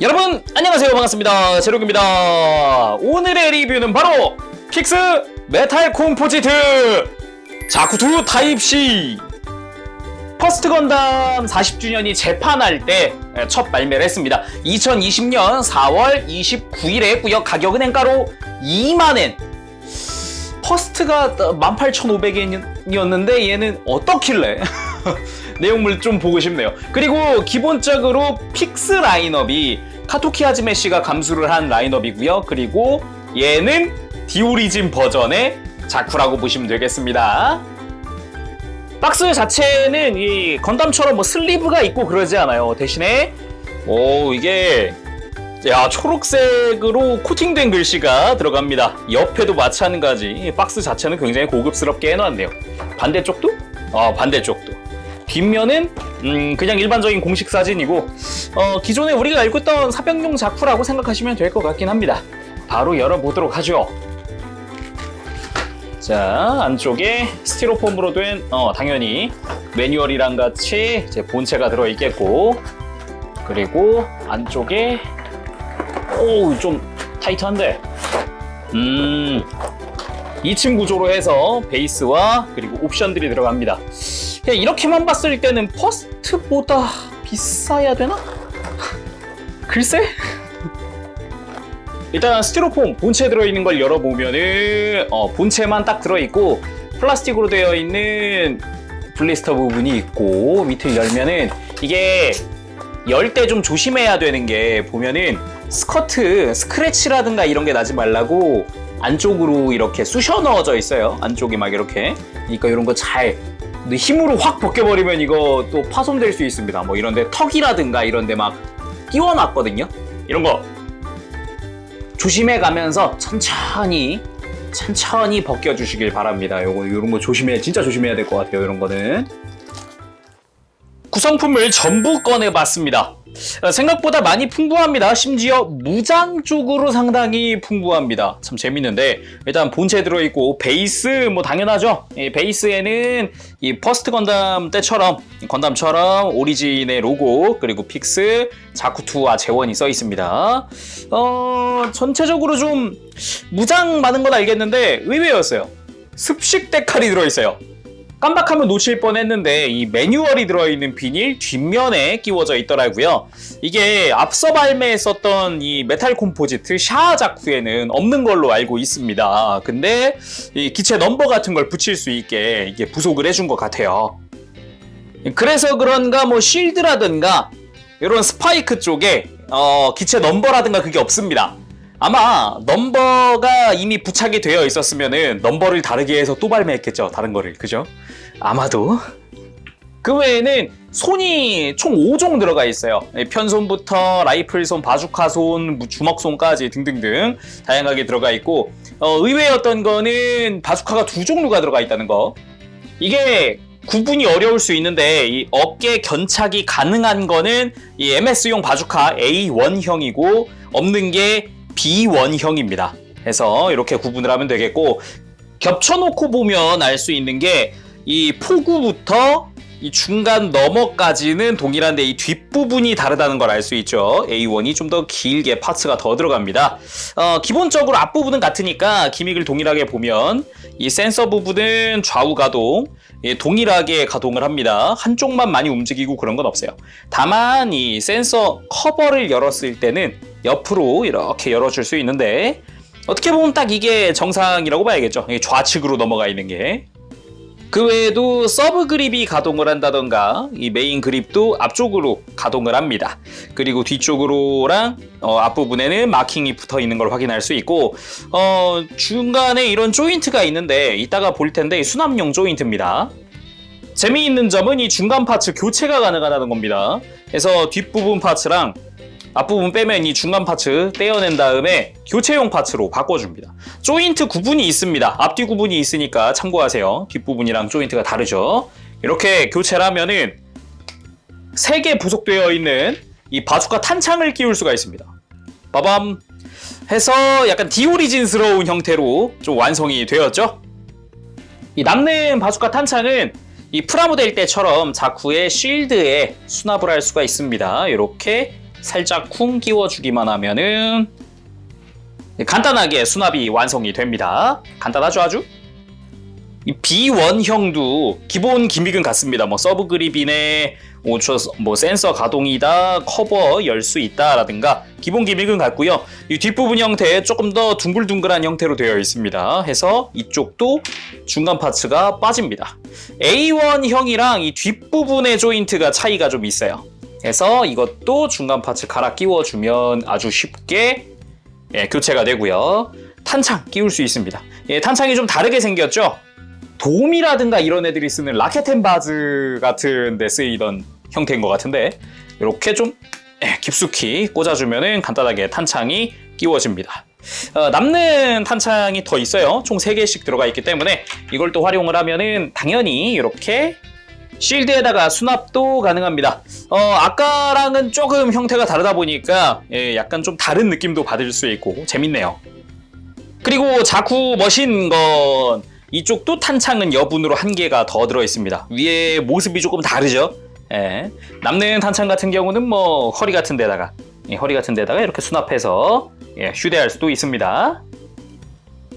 여러분 안녕하세요, 반갑습니다. 제록입니다. 오늘의 리뷰는 바로 픽스 메탈 콤포지트 자쿠2 타입C 퍼스트 건담 40주년이 재판할 때 첫 발매를 했습니다. 2020년 4월 29일에 했고요. 가격은 행가로 2만엔. 퍼스트가 18,500엔이었는데 얘는 어떻길래 내용물 좀 보고 싶네요. 그리고 기본적으로 픽스 라인업이 카토키 하즈메 씨가 감수를 한 라인업이고요. 그리고 얘는 디오리진 버전의 자쿠라고 보시면 되겠습니다. 박스 자체는 이 건담처럼 뭐 슬리브가 있고 그러지 않아요. 대신에 이게 초록색으로 코팅된 글씨가 들어갑니다. 옆에도 마찬가지. 박스 자체는 굉장히 고급스럽게 해놨네요. 반대쪽도? 반대쪽도. 뒷면은 그냥 일반적인 공식 사진이고 기존에 우리가 알고 있던 사병용 자쿠라고 생각하시면 될 것 같긴 합니다. 바로 열어보도록 하죠. 자, 안쪽에 스티로폼으로 된 당연히 매뉴얼이랑 같이 제 본체가 들어있겠고, 그리고 안쪽에 좀 타이트한데 2층 구조로 해서 베이스와 그리고 옵션들이 들어갑니다. 그냥 이렇게만 봤을 때는 퍼스트보다 비싸야 되나? 글쎄? 일단 스티로폼 본체 들어있는 걸 열어보면은 본체만 딱 들어있고 플라스틱으로 되어 있는 블리스터 부분이 있고, 밑을 열면은 이게 열 때 좀 조심해야 되는 게, 보면은 스커트 스크래치라든가 이런 게 나지 말라고 안쪽으로 이렇게 쑤셔 넣어져 있어요. 안쪽에 막 이렇게. 그러니까 이런 거 잘 힘으로 확 벗겨버리면 이거 또 파손될 수 있습니다. 뭐 이런데 턱이라든가 이런데 막 끼워놨거든요. 이런 거 조심해 가면서 천천히 벗겨주시길 바랍니다. 이런 거 진짜 조심해야 될 것 같아요. 이런 거는. 구성품을 전부 꺼내봤습니다. 생각보다 많이 풍부합니다. 심지어 무장 쪽으로 상당히 풍부합니다. 참 재밌는데, 일단 본체 들어있고 베이스 뭐 당연하죠. 이 베이스에는 이 퍼스트 건담 때처럼 건담처럼 오리진의 로고, 그리고 픽스 자쿠2와 재원이 써 있습니다. 전체적으로 좀 무장 많은 건 알겠는데 의외였어요. 습식 데칼이 들어있어요. 깜빡하면 놓칠 뻔했는데 이 매뉴얼이 들어있는 비닐 뒷면에 끼워져 있더라고요. 이게 앞서 발매했었던 이 메탈 콤포지트 샤아 자쿠에는 없는 걸로 알고 있습니다. 근데 이 기체 넘버 같은 걸 붙일 수 있게 이게 부속을 해준 것 같아요. 그래서 그런가 뭐 쉴드라든가 이런 스파이크 쪽에 기체 넘버라든가 그게 없습니다. 아마 넘버가 이미 부착이 되어 있었으면은 넘버를 다르게 해서 또 발매했겠죠. 다른 거를. 그죠? 아마도. 그 외에는 손이 총 5종 들어가 있어요. 편손부터 라이플손, 바주카손, 주먹손까지 등등등 다양하게 들어가 있고, 의외였던 거는 바주카가 2종류가 들어가 있다는 거. 이게 구분이 어려울 수 있는데 이 어깨 견착이 가능한 거는 이 MS용 바주카 A1형이고 없는 게 B1형입니다. 해서 이렇게 구분을 하면 되겠고, 겹쳐놓고 보면 알 수 있는 게 이 포구부터 이 중간 너머까지는 동일한데 이 뒷부분이 다르다는 걸 알 수 있죠. A1이 좀 더 길게 파츠가 더 들어갑니다. 기본적으로 앞부분은 같으니까 기믹을 동일하게 보면 이 센서 부분은 좌우 가동 동일하게 가동을 합니다. 한쪽만 많이 움직이고 그런 건 없어요. 다만 이 센서 커버를 열었을 때는 옆으로 이렇게 열어줄 수 있는데, 어떻게 보면 딱 이게 정상이라고 봐야겠죠. 좌측으로 넘어가 있는 게. 그 외에도 서브 그립이 가동을 한다던가 이 메인 그립도 앞쪽으로 가동을 합니다. 그리고 뒤쪽으로랑 앞부분에는 마킹이 붙어 있는 걸 확인할 수 있고, 중간에 이런 조인트가 있는데 이따가 볼 텐데 수납용 조인트입니다. 재미있는 점은 이 중간 파츠 교체가 가능하다는 겁니다. 그래서 뒷부분 파츠랑 앞부분 빼면 이 중간 파츠 떼어낸 다음에 교체용 파츠로 바꿔줍니다. 조인트 구분이 있습니다. 앞뒤 구분이 있으니까 참고하세요. 뒷부분이랑 조인트가 다르죠. 이렇게 교체를 하면은 3개 부속되어 있는 이 바주카 탄창을 끼울 수가 있습니다. 빠밤 해서 약간 디오리진스러운 형태로 좀 완성이 되었죠. 이 남는 바주카 탄창은 이 프라모델 때처럼 자쿠의 쉴드에 수납을 할 수가 있습니다. 이렇게 살짝 쿵 끼워주기만 하면은 간단하게 수납이 완성이 됩니다. 간단하죠, 아주? 이 B1형도 기본 기믹은 같습니다. 뭐 서브 그립이네, 뭐 센서 가동이다, 커버 열 수 있다라든가 기본 기믹은 같고요. 이 뒷부분 형태 조금 더 둥글둥글한 형태로 되어 있습니다. 해서 이쪽도 중간 파츠가 빠집니다. A1형이랑 이 뒷부분의 조인트가 차이가 좀 있어요. 해서 이것도 중간 파츠 갈아 끼워주면 아주 쉽게 교체가 되고요. 탄창 끼울 수 있습니다. 탄창이 좀 다르게 생겼죠? 돔이라든가 이런 애들이 쓰는 라켓앤바즈 같은 데 쓰이던 형태인 것 같은데 이렇게 좀 깊숙이 꽂아주면 간단하게 탄창이 끼워집니다. 남는 탄창이 더 있어요. 총 3개씩 들어가 있기 때문에 이걸 또 활용을 하면은 당연히 이렇게 실드에다가 수납도 가능합니다. 아까랑은 조금 형태가 다르다 보니까 약간 좀 다른 느낌도 받을 수 있고 재밌네요. 그리고 자쿠 머신 건 이쪽도 탄창은 여분으로 1개가 더 들어있습니다. 위에 모습이 조금 다르죠. 남는 탄창 같은 경우는 뭐 허리 같은 데다가 이렇게 수납해서 휴대할 수도 있습니다.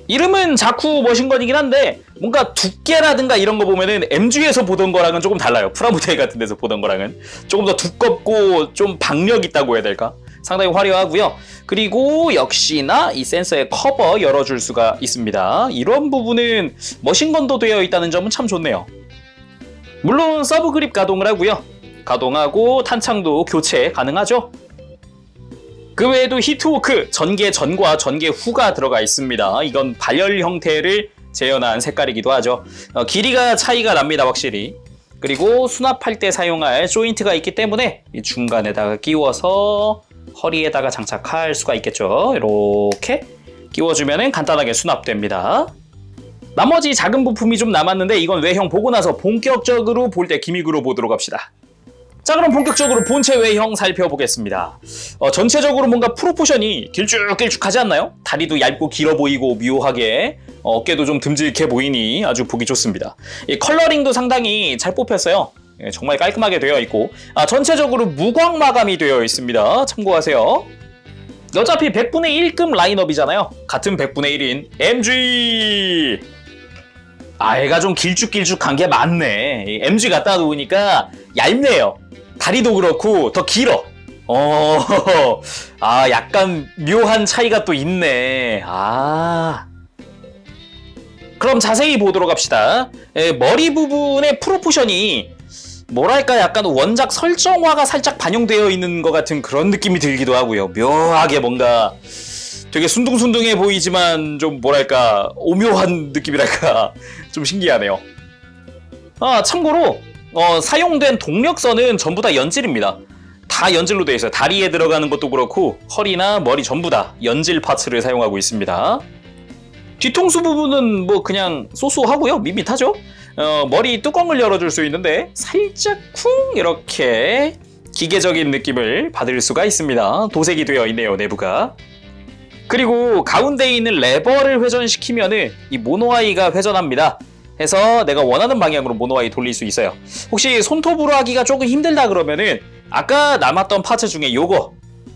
이름은 자쿠 머신건이긴 한데 뭔가 두께라든가 이런 거 보면은 MG에서 보던 거랑은 조금 달라요. 프라모델 같은 데서 보던 거랑은 조금 더 두껍고 좀 박력 있다고 해야 될까? 상당히 화려하고요. 그리고 역시나 이 센서의 커버 열어줄 수가 있습니다. 이런 부분은 머신건도 되어 있다는 점은 참 좋네요. 물론 서브 그립 가동을 하고요. 가동하고 탄창도 교체 가능하죠. 그 외에도 히트워크 전개 전과 전개 후가 들어가 있습니다. 이건 발열 형태를 재현한 색깔이기도 하죠. 길이가 차이가 납니다, 확실히. 그리고 수납할 때 사용할 조인트가 있기 때문에 이 중간에다가 끼워서 허리에다가 장착할 수가 있겠죠. 이렇게 끼워주면 간단하게 수납됩니다. 나머지 작은 부품이 좀 남았는데 이건 외형 보고 나서 본격적으로 볼 때 기믹으로 보도록 합시다. 자, 그럼 본격적으로 본체 외형 살펴보겠습니다. 전체적으로 뭔가 프로포션이 길쭉길쭉하지 않나요? 다리도 얇고 길어 보이고 묘하게 어깨도 좀 듬직해 보이니 아주 보기 좋습니다. 이 컬러링도 상당히 잘 뽑혔어요. 정말 깔끔하게 되어 있고 전체적으로 무광 마감이 되어 있습니다. 참고하세요. 어차피 100분의 1급 라인업이잖아요. 같은 100분의 1인 MG! 얘가 좀 길쭉길쭉한 게 많네. MG 갖다 놓으니까 얇네요. 다리도 그렇고 더 길어. 약간 묘한 차이가 또 있네. 그럼 자세히 보도록 합시다. 머리 부분의 프로포션이 뭐랄까 약간 원작 설정화가 살짝 반영되어 있는 것 같은 그런 느낌이 들기도 하고요. 묘하게 뭔가 되게 순둥순둥해 보이지만 좀 뭐랄까 오묘한 느낌이랄까 좀 신기하네요. 참고로 사용된 동력선은 전부 다 연질입니다. 다 연질로 되어 있어요. 다리에 들어가는 것도 그렇고 허리나 머리 전부 다 연질 파츠를 사용하고 있습니다. 뒤통수 부분은 뭐 그냥 쏘쏘하고요. 밋밋하죠? 머리 뚜껑을 열어줄 수 있는데 살짝 쿵 이렇게 기계적인 느낌을 받을 수가 있습니다. 도색이 되어 있네요, 내부가. 그리고 가운데 있는 레버를 회전시키면은 이 모노아이가 회전합니다. 해서 내가 원하는 방향으로 모노아이 돌릴 수 있어요. 혹시 손톱으로 하기가 조금 힘들다 그러면은 아까 남았던 파츠 중에 요거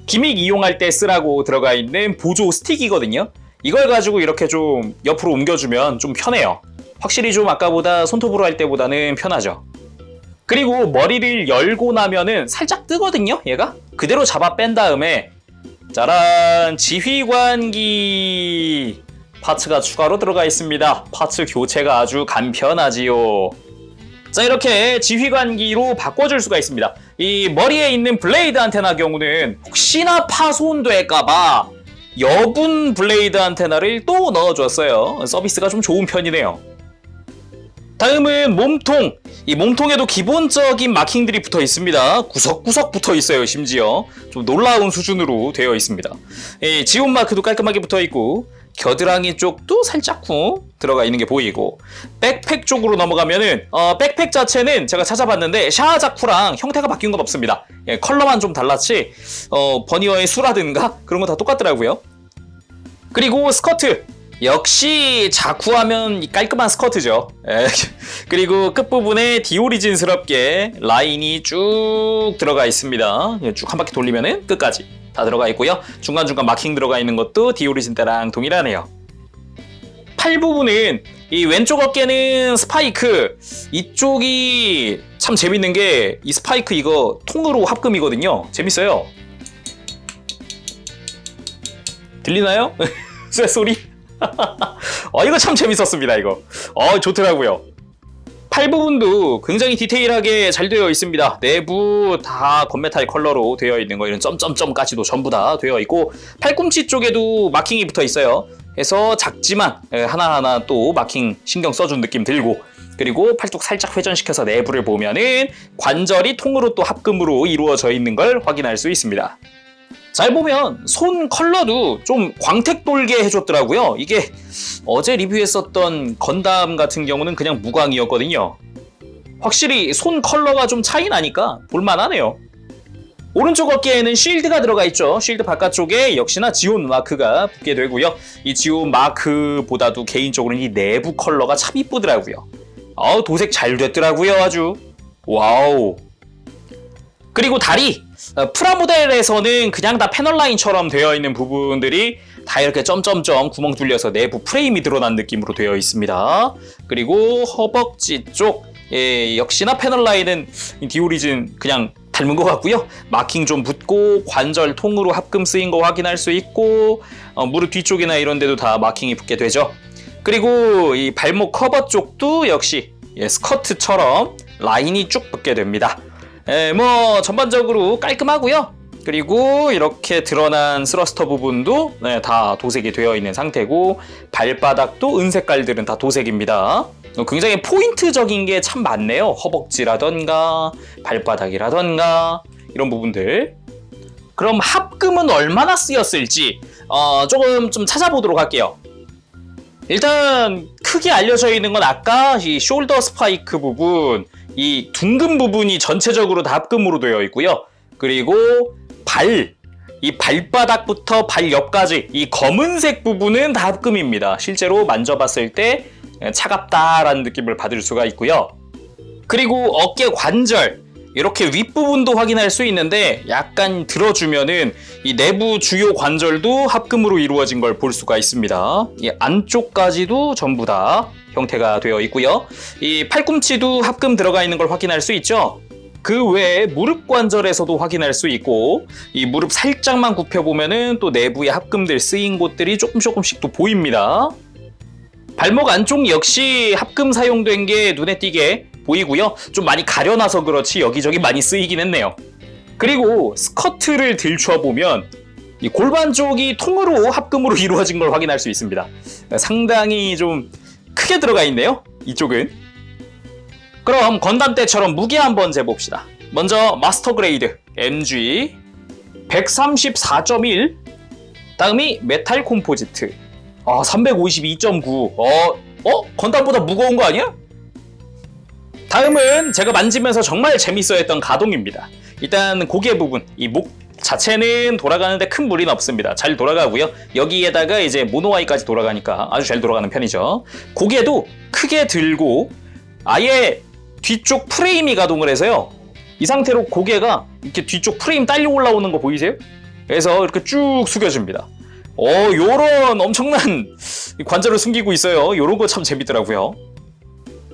기믹 이용할 때 쓰라고 들어가 있는 보조 스틱이거든요. 이걸 가지고 이렇게 좀 옆으로 옮겨주면 좀 편해요. 확실히 좀 아까보다 손톱으로 할 때보다는 편하죠. 그리고 머리를 열고 나면은 살짝 뜨거든요, 얘가. 그대로 잡아 뺀 다음에 짜란! 지휘관기 파츠가 추가로 들어가 있습니다. 파츠 교체가 아주 간편하지요. 자, 이렇게 지휘관기로 바꿔줄 수가 있습니다. 이 머리에 있는 블레이드 안테나 경우는 혹시나 파손될까봐 여분 블레이드 안테나를 또 넣어줬어요. 서비스가 좀 좋은 편이네요. 다음은 몸통. 이 몸통에도 기본적인 마킹들이 붙어 있습니다. 구석구석 붙어 있어요. 심지어 좀 놀라운 수준으로 되어 있습니다. 지온 마크도 깔끔하게 붙어 있고 겨드랑이 쪽도 살짝 쿵 들어가 있는 게 보이고 백팩 쪽으로 넘어가면은 백팩 자체는 제가 찾아봤는데 샤아자쿠랑 형태가 바뀐 건 없습니다. 컬러만 좀 달랐지 버니어의 수라든가 그런 거 다 똑같더라고요. 그리고 스커트. 역시 자쿠하면 깔끔한 스커트죠. 그리고 끝부분에 디오리진스럽게 라인이 쭉 들어가 있습니다. 쭉 한 바퀴 돌리면은 끝까지 다 들어가 있고요. 중간중간 마킹 들어가 있는 것도 디오리진 때랑 동일하네요. 팔 부분은 이 왼쪽 어깨는 스파이크, 이쪽이 참 재밌는 게 이 스파이크 이거 통으로 합금이거든요. 재밌어요. 들리나요? 쇠소리? 이거 참 재밌었습니다. 이거 좋더라고요. 팔 부분도 굉장히 디테일하게 잘 되어 있습니다. 내부 다 건메탈 컬러로 되어 있는 거, 이런 점점점까지도 전부 다 되어 있고, 팔꿈치 쪽에도 마킹이 붙어 있어요. 해서 작지만 하나하나 또 마킹 신경 써준 느낌 들고, 그리고 팔뚝 살짝 회전시켜서 내부를 보면은 관절이 통으로 또 합금으로 이루어져 있는 걸 확인할 수 있습니다. 잘 보면 손 컬러도 좀 광택 돌게 해줬더라고요. 이게 어제 리뷰했었던 건담 같은 경우는 그냥 무광이었거든요. 확실히 손 컬러가 좀 차이 나니까 볼만하네요. 오른쪽 어깨에는 쉴드가 들어가 있죠. 쉴드 바깥쪽에 역시나 지온 마크가 붙게 되고요. 이 지온 마크보다도 개인적으로는 이 내부 컬러가 참 이쁘더라고요. 도색 잘 됐더라고요. 아주 와우. 그리고 다리, 프라모델에서는 그냥 다 패널라인처럼 되어 있는 부분들이 다 이렇게 점점점 구멍 뚫려서 내부 프레임이 드러난 느낌으로 되어 있습니다. 그리고 허벅지 쪽, 역시나 패널라인은 디오리진 그냥 닮은 것 같고요. 마킹 좀 붙고 관절 통으로 합금 쓰인 거 확인할 수 있고, 무릎 뒤쪽이나 이런 데도 다 마킹이 붙게 되죠. 그리고 이 발목 커버 쪽도 역시 스커트처럼 라인이 쭉 붙게 됩니다. 전반적으로 깔끔하고요. 그리고 이렇게 드러난 스러스터 부분도 다 도색이 되어 있는 상태고, 발바닥도 은색깔들은 다 도색입니다. 굉장히 포인트적인 게 참 많네요. 허벅지라던가 발바닥이라던가 이런 부분들. 그럼 합금은 얼마나 쓰였을지 조금 좀 찾아보도록 할게요. 일단 크게 알려져 있는 건 아까 이 숄더 스파이크 부분, 이 둥근 부분이 전체적으로 다 합금으로 되어 있고요. 그리고 이 발바닥부터 발 옆까지 이 검은색 부분은 다 합금입니다. 실제로 만져봤을 때 차갑다라는 느낌을 받을 수가 있고요. 그리고 어깨 관절, 이렇게 윗부분도 확인할 수 있는데 약간 들어주면은 이 내부 주요 관절도 합금으로 이루어진 걸 볼 수가 있습니다. 이 안쪽까지도 전부 다 형태가 되어 있고요. 이 팔꿈치도 합금 들어가 있는 걸 확인할 수 있죠. 그 외에 무릎 관절에서도 확인할 수 있고, 이 무릎 살짝만 굽혀보면은 또 내부에 합금들 쓰인 곳들이 조금씩 또 보입니다. 발목 안쪽 역시 합금 사용된 게 눈에 띄게 보이고요. 좀 많이 가려놔서 그렇지 여기저기 많이 쓰이긴 했네요. 그리고 스커트를 들춰보면 이 골반 쪽이 통으로 합금으로 이루어진 걸 확인할 수 있습니다. 상당히 좀 크게 들어가 있네요. 이쪽은. 그럼 건담 때처럼 무게 한번 재봅시다. 먼저 마스터 그레이드 MG 134.1, 다음이 메탈 콤포지트 352.9. 건담보다 무거운 거 아니야? 다음은 제가 만지면서 정말 재밌어 했던 가동입니다. 일단 고개 부분, 이 목 자체는 돌아가는데 큰 무리는 없습니다. 잘 돌아가고요. 여기에다가 이제 모노아이까지 돌아가니까 아주 잘 돌아가는 편이죠. 고개도 크게 들고 아예 뒤쪽 프레임이 가동을 해서요. 이 상태로 고개가 이렇게 뒤쪽 프레임 딸려 올라오는 거 보이세요? 그래서 이렇게 쭉 숙여줍니다. 요런 엄청난 관절을 숨기고 있어요. 요런 거 참 재밌더라고요.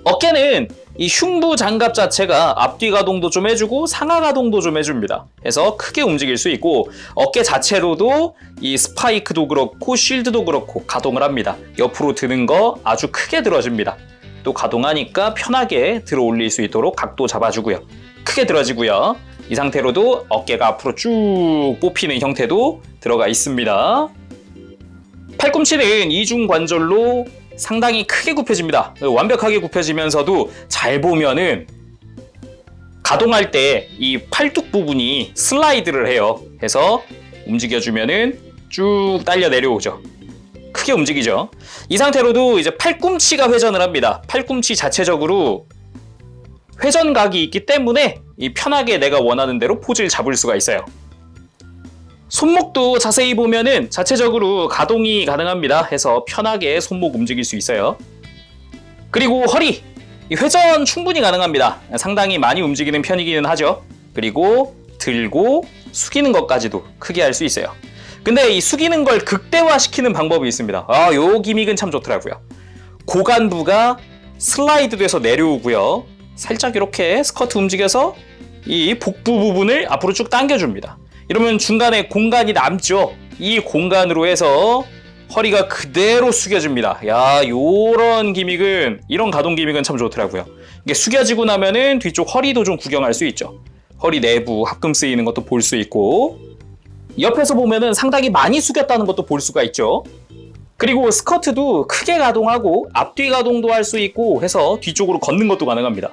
어깨는 이 흉부 장갑 자체가 앞뒤 가동도 좀 해주고 상하 가동도 좀 해줍니다. 해서 크게 움직일 수 있고, 어깨 자체로도 이 스파이크도 그렇고 쉴드도 그렇고 가동을 합니다. 옆으로 드는 거 아주 크게 들어줍니다. 또 가동하니까 편하게 들어 올릴 수 있도록 각도 잡아주고요. 크게 들어지고요. 이 상태로도 어깨가 앞으로 쭉 뽑히는 형태도 들어가 있습니다. 팔꿈치는 이중 관절로 상당히 크게 굽혀집니다. 완벽하게 굽혀지면서도 잘 보면은 가동할 때 이 팔뚝 부분이 슬라이드를 해요. 해서 움직여주면은 쭉 딸려 내려오죠. 크게 움직이죠. 이 상태로도 이제 팔꿈치가 회전을 합니다. 팔꿈치 자체적으로 회전각이 있기 때문에 이 편하게 내가 원하는 대로 포즈를 잡을 수가 있어요. 손목도 자세히 보면은 자체적으로 가동이 가능합니다. 해서 편하게 손목 움직일 수 있어요. 그리고 허리, 회전 충분히 가능합니다. 상당히 많이 움직이는 편이기는 하죠. 그리고 들고 숙이는 것까지도 크게 할 수 있어요. 근데 이 숙이는 걸 극대화시키는 방법이 있습니다. 요 기믹은 참 좋더라고요. 고관부가 슬라이드 돼서 내려오고요. 살짝 이렇게 스커트 움직여서 이 복부 부분을 앞으로 쭉 당겨줍니다. 이러면 중간에 공간이 남죠. 이 공간으로 해서 허리가 그대로 숙여집니다. 야, 요런 기믹은, 이런 가동 기믹은 참 좋더라고요. 이게 숙여지고 나면은 뒤쪽 허리도 좀 구경할 수 있죠. 허리 내부 합금 쓰이는 것도 볼 수 있고, 옆에서 보면은 상당히 많이 숙였다는 것도 볼 수가 있죠. 그리고 스커트도 크게 가동하고 앞뒤 가동도 할 수 있고 해서 뒤쪽으로 걷는 것도 가능합니다.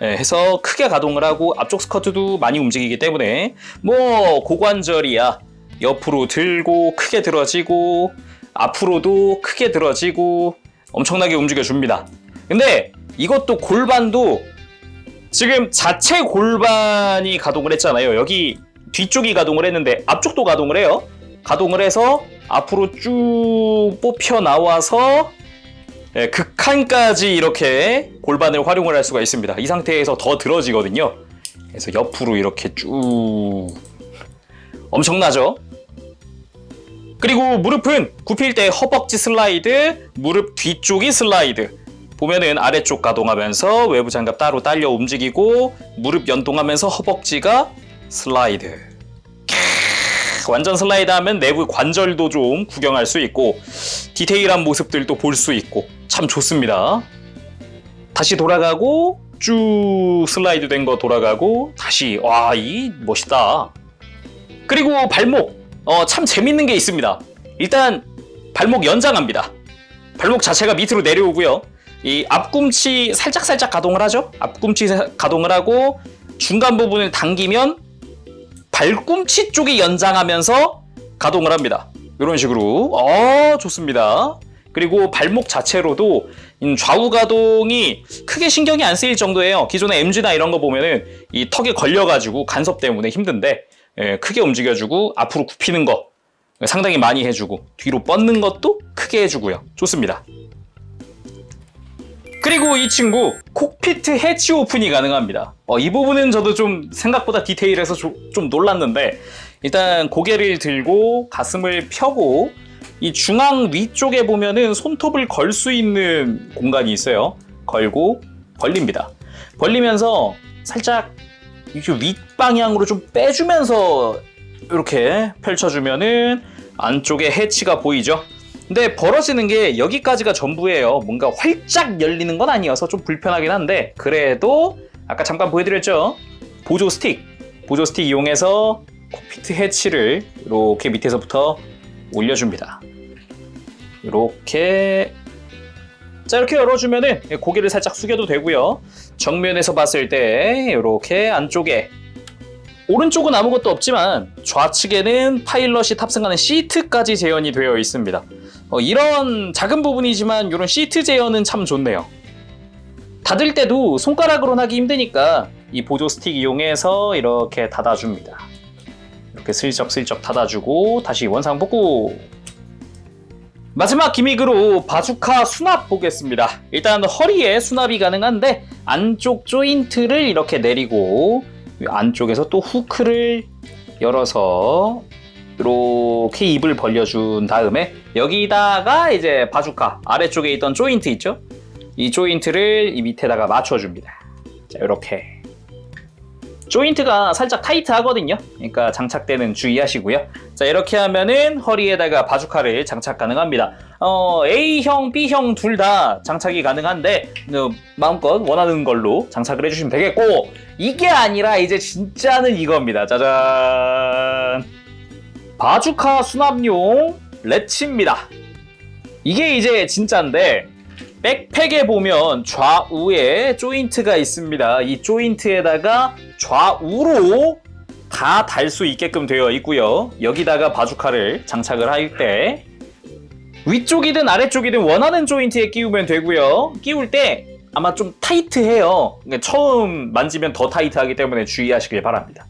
해서 크게 가동을 하고 앞쪽 스커트도 많이 움직이기 때문에 뭐 고관절이야 옆으로 들고 크게 들어지고 앞으로도 크게 들어지고 엄청나게 움직여줍니다. 근데 이것도 골반도 지금 자체 골반이 가동을 했잖아요. 여기 뒤쪽이 가동을 했는데 앞쪽도 가동을 해요. 가동을 해서 앞으로 쭉 뽑혀 나와서 극한까지 이렇게 골반을 활용을 할 수가 있습니다. 이 상태에서 더 들어지거든요. 그래서 옆으로 이렇게 쭉 엄청나죠? 그리고 무릎은 굽힐 때 허벅지 슬라이드, 무릎 뒤쪽이 슬라이드. 보면은 아래쪽 가동하면서 외부 장갑 따로 딸려 움직이고 무릎 연동하면서 허벅지가 슬라이드. 완전 슬라이드 하면 내부 관절도 좀 구경할 수 있고 디테일한 모습들도 볼 수 있고 참 좋습니다. 다시 돌아가고 쭉 슬라이드 된 거 돌아가고 다시 와, 이 멋있다. 그리고 발목 참 재밌는 게 있습니다. 일단 발목 연장합니다. 발목 자체가 밑으로 내려오고요. 이 앞꿈치 살짝 가동을 하죠. 앞꿈치 가동을 하고 중간 부분을 당기면 발꿈치 쪽이 연장하면서 가동을 합니다. 이런 식으로 좋습니다. 그리고 발목 자체로도 좌우 가동이 크게 신경이 안 쓰일 정도예요. 기존의 MG나 이런 거 보면은 이 턱에 걸려가지고 간섭 때문에 힘든데 크게 움직여주고 앞으로 굽히는 거 상당히 많이 해주고 뒤로 뻗는 것도 크게 해주고요. 좋습니다. 그리고 이 친구 콕피트 해치 오픈이 가능합니다. 이 부분은 저도 좀 생각보다 디테일해서 좀 놀랐는데 일단 고개를 들고 가슴을 펴고 이 중앙 위쪽에 보면은 손톱을 걸 수 있는 공간이 있어요. 걸고 벌립니다. 벌리면서 살짝 이렇게 윗방향으로 좀 빼주면서 이렇게 펼쳐주면은 안쪽에 해치가 보이죠? 근데 벌어지는 게 여기까지가 전부예요. 뭔가 활짝 열리는 건 아니어서 좀 불편하긴 한데 그래도 아까 잠깐 보여드렸죠? 보조 스틱 이용해서 콕피트 해치를 이렇게 밑에서부터 올려줍니다. 이렇게 자, 이렇게 열어주면은 고개를 살짝 숙여도 되고요. 정면에서 봤을 때 이렇게 안쪽에 오른쪽은 아무것도 없지만 좌측에는 파일럿이 탑승하는 시트까지 재현이 되어 있습니다. 이런 작은 부분이지만 이런 시트 재현은 참 좋네요. 닫을 때도 손가락으로는 하기 힘드니까 이 보조 스틱 이용해서 이렇게 닫아줍니다. 이렇게 슬쩍슬쩍 닫아주고 다시 원상 복구. 마지막 기믹으로 바주카 수납 보겠습니다. 일단 허리에 수납이 가능한데 안쪽 조인트를 이렇게 내리고 안쪽에서 또 후크를 열어서 이렇게 입을 벌려준 다음에 여기다가 이제 바주카 아래쪽에 있던 조인트 있죠? 이 조인트를 이 밑에다가 맞춰줍니다. 자, 이렇게 조인트가 살짝 타이트하거든요. 그러니까 장착되는 주의하시고요. 자, 이렇게 하면은 허리에다가 바주카를 장착 가능합니다. A형, B형 둘 다 장착이 가능한데 마음껏 원하는 걸로 장착을 해주시면 되겠고 이게 아니라 이제 진짜는 이겁니다. 짜잔! 바주카 수납용 렛치입니다. 이게 이제 진짜인데 백팩에 보면 좌우에 조인트가 있습니다. 이 조인트에다가 좌우로 다 달 수 있게끔 되어 있고요. 여기다가 바주카를 장착을 할 때 위쪽이든 아래쪽이든 원하는 조인트에 끼우면 되고요. 끼울 때 아마 좀 타이트해요. 처음 만지면 더 타이트하기 때문에 주의하시길 바랍니다.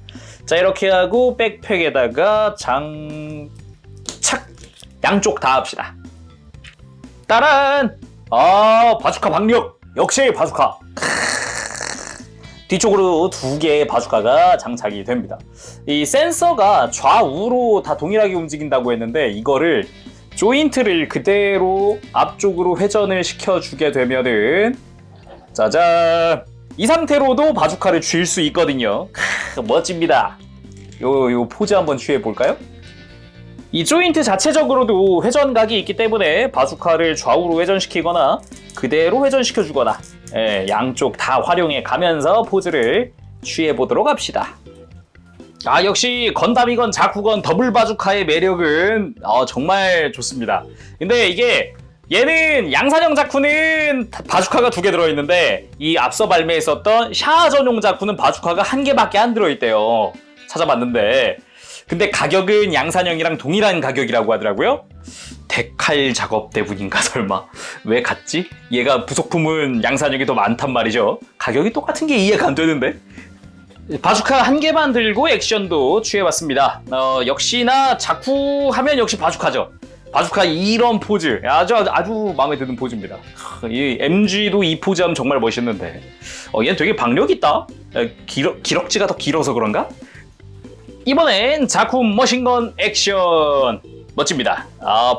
자, 이렇게 하고 백팩에다가 장착 양쪽 다 합시다. 따란! 바주카 박력! 역시 바주카! 뒤쪽으로 2개의 바주카가 장착이 됩니다. 이 센서가 좌우로 다 동일하게 움직인다고 했는데 이거를 조인트를 그대로 앞쪽으로 회전을 시켜주게 되면은 짜잔! 이 상태로도 바주카를 쥘 수 있거든요. 멋집니다. 요 포즈 한번 취해볼까요? 이 조인트 자체적으로도 회전각이 있기 때문에 바주카를 좌우로 회전시키거나 그대로 회전시켜주거나 양쪽 다 활용해 가면서 포즈를 취해보도록 합시다. 역시 건담이건 자쿠건 더블 바주카의 매력은 정말 좋습니다. 근데 이게 얘는 양산형 자쿠는 바주카가 2개 들어있는데 이 앞서 발매했었던 샤아 전용 자쿠는 바주카가 1개밖에 안 들어있대요. 찾아봤는데 근데 가격은 양산형이랑 동일한 가격이라고 하더라고요. 데칼 작업 때문인가 설마? 왜 같지? 얘가 부속품은 양산형이 더 많단 말이죠. 가격이 똑같은 게 이해가 안 되는데? 바주카 1개만 들고 액션도 취해봤습니다. 역시나 자쿠 하면 역시 바주카죠. 바주카 이런 포즈 아주 마음에 드는 포즈입니다. 이 MG도 이 포즈 하면 정말 멋있는데 얘는 되게 박력 있다. 기럭지가 더 길어서 그런가? 이번엔 자쿠 머신건 액션 멋집니다.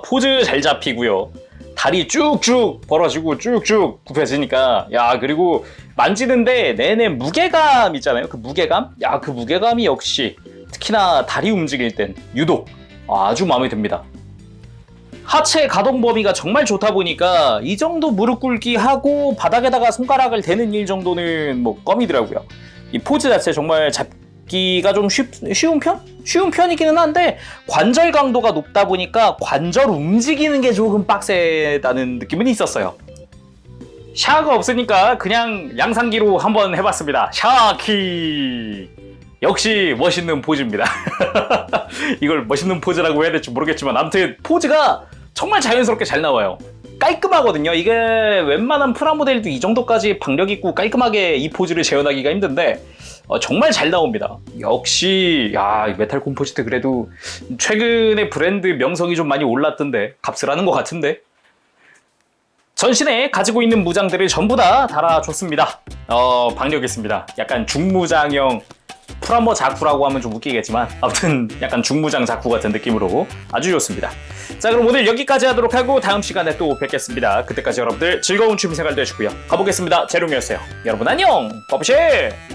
포즈 잘 잡히고요. 다리 쭉쭉 벌어지고 쭉쭉 굽혀지니까 그리고 만지는데 내내 무게감 있잖아요. 그 무게감? 그 무게감이 역시 특히나 다리 움직일 땐 유독 아주 마음에 듭니다. 하체 가동 범위가 정말 좋다 보니까 이 정도 무릎 꿇기 하고 바닥에다가 손가락을 대는 일 정도는 뭐 껌이더라고요. 이 포즈 자체 정말 잡기가 좀 쉬운 편? 쉬운 편이기는 한데 관절 강도가 높다 보니까 관절 움직이는 게 조금 빡세다는 느낌은 있었어요. 샤가 없으니까 그냥 양상기로 한번 해봤습니다. 샤키! 역시 멋있는 포즈입니다. 이걸 멋있는 포즈라고 해야 될지 모르겠지만 아무튼 포즈가 정말 자연스럽게 잘 나와요. 깔끔하거든요. 이게 웬만한 프라모델도 이 정도까지 박력 있고 깔끔하게 이 포즈를 재현하기가 힘든데 정말 잘 나옵니다. 역시 메탈 콤포지트 그래도 최근에 브랜드 명성이 좀 많이 올랐던데 값을 하는 것 같은데 전신에 가지고 있는 무장들을 전부 다 달아줬습니다. 박력 있습니다. 약간 중무장형 프라모 자쿠라고 하면 좀 웃기겠지만 아무튼 약간 중무장 자쿠 같은 느낌으로 아주 좋습니다. 자, 그럼 오늘 여기까지 하도록 하고 다음 시간에 또 뵙겠습니다. 그때까지 여러분들 즐거운 취미생활 되시고요. 가보겠습니다. 재롱이었어요. 여러분 안녕! 버브쉐!